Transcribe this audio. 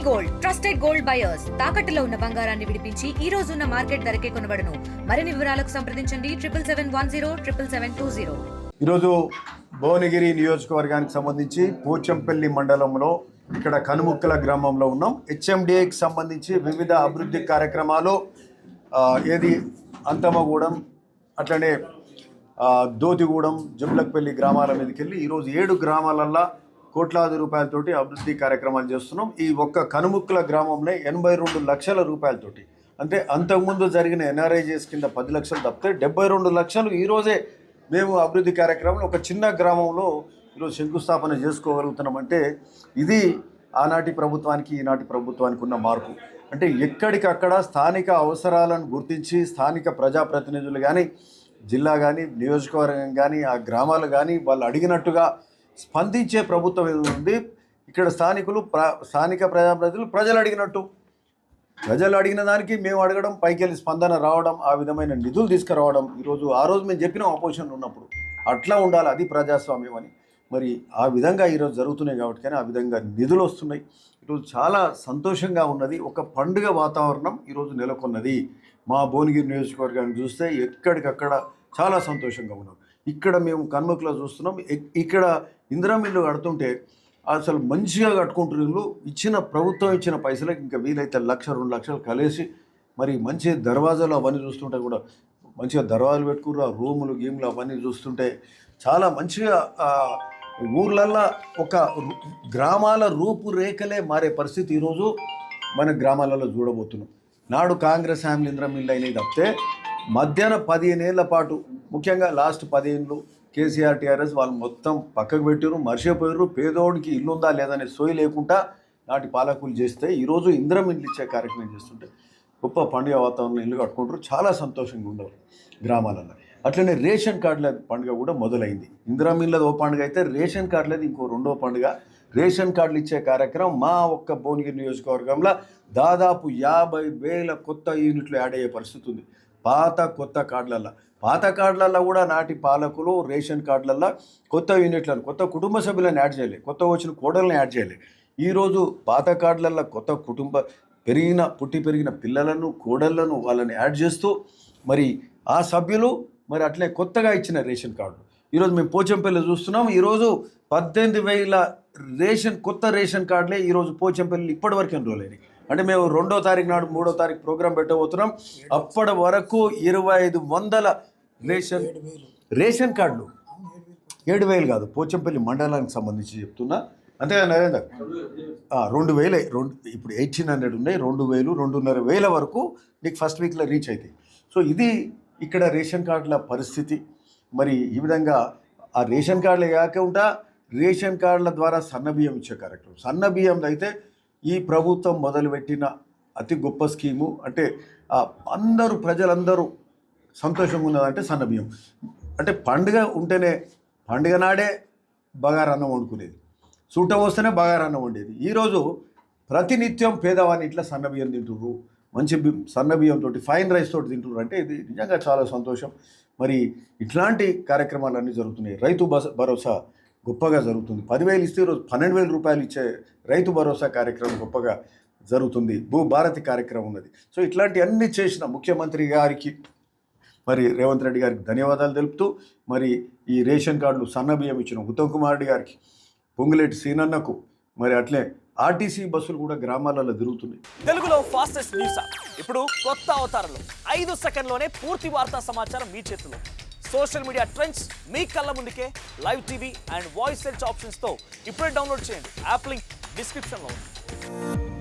Gold trusted gold buyers తాకట్టులో ఉన్న బంగారాన్ని విడిపించి ఈ రోజు ఉన్న మార్కెట్ ధరకే కొనబడును. మరిన్ని వివరాలకు సంప్రదించండి 7710777020. ఈరోజు భువనగిరి నియోజకవర్గానికి సంబంధించి పోచంపల్లి మండలంలో ఇక్కడ కనుముక్కల గ్రామంలో ఉన్నాం. హెచ్ఎండిఏకి సంబంధించి వివిధ అభివృద్ధి కార్యక్రమాలు ఏది అంతమగూడెం అట్లనే దోతిగూడెం జంబ్లక్పల్లి గ్రామాల మీదకి వెళ్ళి ఈరోజు 7 గ్రామాలల్లో కోట్లాది రూపాయలతోటి అభివృద్ధి కార్యక్రమాలు చేస్తున్నాం. ఈ ఒక్క కనుముక్కల గ్రామంలో 82 లక్షల రూపాయలతోటి, అంటే అంతకుముందు జరిగిన ఎన్ఆర్ఐజెస్ కింద 10 లక్షలు తప్పితే 72 లక్షలు ఈరోజే మేము అభివృద్ధి కార్యక్రమంలో ఒక చిన్న గ్రామంలో ఈరోజు శంకుస్థాపన చేసుకోగలుగుతున్నామంటే ఇది ఆనాటి ప్రభుత్వానికి ఈనాటి ప్రభుత్వానికి ఉన్న మార్పు. అంటే ఎక్కడికక్కడ స్థానిక అవసరాలను గుర్తించి స్థానిక ప్రజాప్రతినిధులు కానీ జిల్లా కానీ నియోజకవర్గం కానీ ఆ గ్రామాలు కానీ వాళ్ళు అడిగినట్టుగా స్పందించే ప్రభుత్వం ఉంది. ఇక్కడ స్థానిక ప్రజాప్రతినిధులు ప్రజలు అడిగిన దానికి మేము అడగడం, పైకి వెళ్ళి స్పందన రావడం, ఆ విధమైన నిధులు తీసుకురావడం. ఆ రోజు మేము చెప్పినాం ఆపోజిషన్ ఉన్నప్పుడు అట్లా ఉండాలి, అది ప్రజాస్వామ్యం అని. మరి ఆ విధంగా ఈరోజు జరుగుతున్నాయి కాబట్టి కానీ ఆ విధంగా నిధులు వస్తున్నాయి. ఈరోజు చాలా సంతోషంగా ఉన్నది. ఒక పండుగ వాతావరణం ఈరోజు నెలకొన్నది. మా భువనగిరి నియోజకవర్గాన్ని చూస్తే ఎక్కడికక్కడ చాలా సంతోషంగా ఉన్నాం. ఇక్కడ మేము కన్ముక్లో చూస్తున్నాం. ఇక్కడ ఇందిరమ్మ ఇల్లు కడుతుంటే అసలు మంచిగా కట్టుకుంటున్న ఇల్లు ప్రభుత్వం ఇచ్చిన పైసలకు ఇంకా వీలైతే 1-2 లక్షలు కలిసి మరి మంచి దర్వాజాలు అవన్నీ చూస్తుంటే కూడా మంచిగా దర్వాజాలు పెట్టుకుర్రు. ఆ రూములు గేమ్లు అవన్నీ చూస్తుంటే చాలా మంచిగా ఊర్లల్లో ఒక గ్రామాల రూపురేఖలే మారే పరిస్థితి ఈరోజు మన గ్రామాలలో చూడబోతున్నాం. నాడు కాంగ్రెస్ ఫ్యామిలీ ఇందిరమ్మ ఇల్లు అయినవి తప్పితే మధ్యాహ్నం 15 ఏళ్ల పాటు, ముఖ్యంగా లాస్ట్ 10 ఏళ్ళు కేసీఆర్ టీఆర్ఎస్ వాళ్ళు మొత్తం పక్కకు పెట్టారు, మర్చిపోయారు. పేదోడికి ఇల్లు ఉందా లేదనే సోయి లేకుండా నాటి పాలకులు చేస్తే ఈరోజు ఇందిరమ్మ ఇల్లు ఇచ్చే కార్యక్రమం చేస్తుంటే గొప్ప పండుగ వాతావరణంలో ఇల్లు కట్టుకుంటారు. చాలా సంతోషంగా ఉండవు గ్రామాలలో. అట్లనే రేషన్ కార్డుల పండుగ కూడా మొదలైంది. ఇందిరమ్మ ఇళ్ళది ఓ పండుగ అయితే రేషన్ కార్డులది ఇంకో 2వ పండుగ. రేషన్ కార్డులు ఇచ్చే కార్యక్రమం మా ఒక్క భువనగిరి నియోజకవర్గంలో దాదాపు 50,000 కొత్త యూనిట్లు యాడ్ అయ్యే పరిస్థితి ఉంది. పాత కార్డులల్లో కూడా నాటి పాలకులు రేషన్ కార్డులల్లో కొత్త యూనిట్లను, కొత్త కుటుంబ సభ్యులను యాడ్ చేయలేదు, కొత్త వచ్చిన కోడలను యాడ్ చేయలేదు. ఈరోజు పాత కార్డులల్లో కొత్త పుట్టి పెరిగిన పిల్లలను, కోడళ్లను వాళ్ళని యాడ్ చేస్తూ మరి ఆ సభ్యులు మరి అట్లే కొత్తగా ఇచ్చిన రేషన్ కార్డు ఈరోజు మేము పోచంపల్లి చూస్తున్నాం. ఈరోజు 18,000 కొత్త రేషన్ కార్డులే ఈరోజు పోచంపల్లి ఇప్పటివరకు ఎన్రోల్ అయినాయి. అంటే మేము 2వ తారీఖు నాడు 3వ తారీఖు ప్రోగ్రాం పెట్టబోతున్నాం. అప్పటి వరకు 2,500 రేషన్ కార్డులు, 7,000 కాదు, పోచంపల్లి మండలానికి సంబంధించి చెప్తున్నా. అంతేగా నరేందర్? 2,000 ఇప్పుడు 1,800 ఉన్నాయి. 2,000, 2,500 వరకు నీకు ఫస్ట్ వీక్లో రీచ్ అవుతాయి. సో ఇది ఇక్కడ రేషన్ కార్డుల పరిస్థితి. మరి ఈ విధంగా ఆ రేషన్ కార్డులు కాకుండా రేషన్ కార్డుల ద్వారా సన్నబియ్యం ఇచ్చే కార్యక్రమం. సన్నబియ్యం అయితే ఈ ప్రభుత్వం మొదలుపెట్టిన అతి గొప్ప స్కీము. అంటే ప్రజలందరూ సంతోషంగా ఉన్నదంటే సన్నబియ్యం. అంటే పండుగ ఉంటేనే, పండుగ నాడే బగారన్నం వండుకునేది, చూడటం వస్తేనే బగారన్నం వండేది. ఈరోజు ప్రతినిత్యం పేదవాడిని ఇట్లా సన్నబియ్యం తింటుర్రు, మంచి సన్నబియ్యంతో ఫైన్ రైస్ తోటి తింటుర్రు. అంటే ఇది నిజంగా చాలా సంతోషం. మరి ఇట్లాంటి కార్యక్రమాలన్నీ జరుగుతున్నాయి. రైతు భరోసా గొప్పగా జరుగుతుంది. 10,000 ఇస్తే ఈరోజు 12,000 రూపాయలు ఇచ్చే రైతు భరోసా కార్యక్రమం గొప్పగా జరుగుతుంది. భూభారతి కార్యక్రమం ఉన్నది. సో ఇట్లాంటి అన్ని చేసిన ముఖ్యమంత్రి గారికి మరి రేవంత్ రెడ్డి గారికి ధన్యవాదాలు తెలుపుతూ, మరి ఈ రేషన్ కార్డులు సన్నబియ్యం ఇచ్చిన ఉత్తమ్ కుమార్ రెడ్డి గారికి, పొంగులేటి సీనన్నకు, మరి అట్లే ఆర్టీసీ బస్సులు కూడా గ్రామాలలో తిరుగుతున్నాయి. తెలుగులో ఫాస్టెస్ట్ న్యూస్ ఇప్పుడు కొత్త అవతారంలో 5 సెకండ్లోనే పూర్తి వార్తా సమాచారం మీ చేతిలో. సోషల్ మీడియా ట్రెండ్స్ మీ కళ్ళ ముందుకే live TV and voice search ఆప్షన్స్తో ఇప్పుడే డౌన్లోడ్ చేయండి. యాప్ లింక్ డిస్క్రిప్షన్లో ఉంది.